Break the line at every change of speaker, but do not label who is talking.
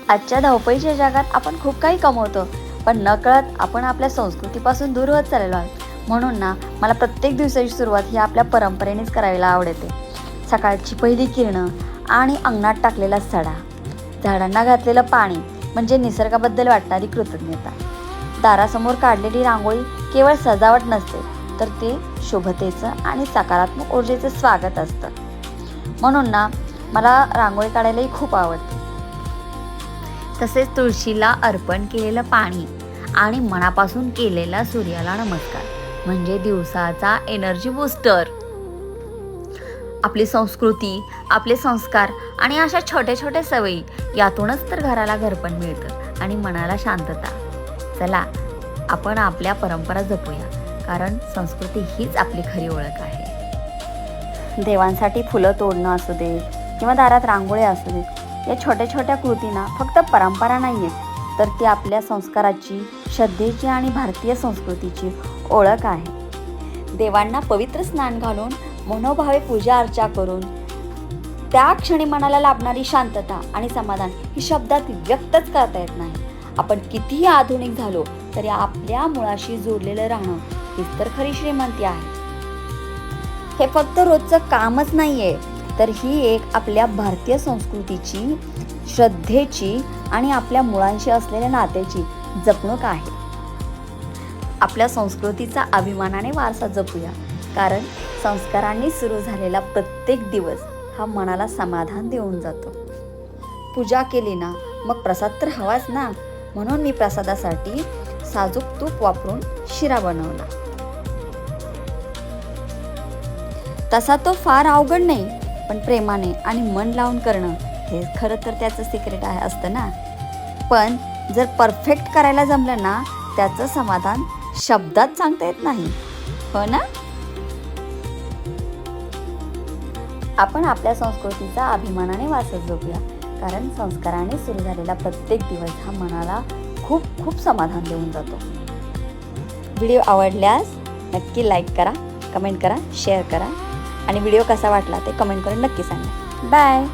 आजच्या धावपळीच्या जगात आपण खूप काही कमवतो, पण नकळत आपण आपल्या संस्कृतीपासून दूर होत चाललेलो आहोत. म्हणून ना मला प्रत्येक दिवसाची सुरुवात ही आपल्या परंपरेनेच करायला आवडते. सकाळची पहिली किरणं आणि अंगणात टाकलेला सडा, झाडांना घातलेलं पाणी म्हणजे निसर्गाबद्दल वाटणारी कृतज्ञता. दारासमोर काढलेली रांगोळी केवळ सजावट नसते, तर ते शुभतेचं आणि सकारात्मक ऊर्जेचं स्वागत असतं. म्हणून ना मला रांगोळी काढायलाही खूप आवडते. तसेच तुळशीला अर्पण केलेलं पाणी आणि मनापासून केलेला सूर्याला नमस्कार म्हणजे दिवसाचा एनर्जी बूस्टर. आपली संस्कृती, आपले संस्कार आणि अशा छोट्या छोट्या सवयी यातूनच तर घराला घरपण मिळतं आणि मनाला शांतता. चला आपण आपल्या परंपरा जपूया, कारण संस्कृती हीच आपली खरी ओळख आहे. देवांसाठी फुलं तोडणं असू दे किंवा दारात रांगोळी असू दे, या छोट्या छोट्या कृतींना फक्त परंपरा नाही आहेत, तर ती आपल्या संस्काराची, श्रद्धेची आणि भारतीय संस्कृतीची ओळख आहे. देवांना पवित्र स्नान घालून मनोभावे पूजा अर्चा करून त्या क्षणी मनाला लाभणारी शांतता आणि समाधान ही शब्दात व्यक्तच करता येत नाही. आपण कितीही आधुनिक झालो तरी आपल्या मुळाशी जोडलेलं राहणं हीच तर खरी श्रीमंती आहे. हे फक्त रोजचं कामच नाहीये, तर ही एक आपल्या भारतीय संस्कृतीची, श्रद्धेची आणि आपल्या मुळांशी असलेल्या नात्याची जपणूक आहे. आपल्या संस्कृतीचा अभिमानाने वारसा जपूया, कारण संस्कारांनी सुरू झालेला प्रत्येक दिवस हा मनाला समाधान देऊन जातो. पूजा केली ना मग प्रसाद तर हवाच ना, म्हणून मी प्रसादासाठी साजूक तूप वापरून शिरा बनवला. तसा तो फार अवघड नाही, पण प्रेमाने आणि मन लावून करणं हे खरं तर त्याचं सिक्रेट आहे असतं ना. पण जर परफेक्ट करायला जमलं ना, त्याचं समाधान शब्दात सांगता येत नाही, हो ना. आपण आपल्या संस्कृतीचा अभिमानाने वारसा जपूया, कारण संस्काराने सुरू झालेला प्रत्येक दिवस हा मनाला खूप खूप समाधान देऊन जातो. व्हिडिओ आवडल्यास नक्की लाईक करा, कमेंट करा, शेअर करा आणि व्हिडिओ कसा वाटला ते कमेंट करून नक्की सांगा. बाय.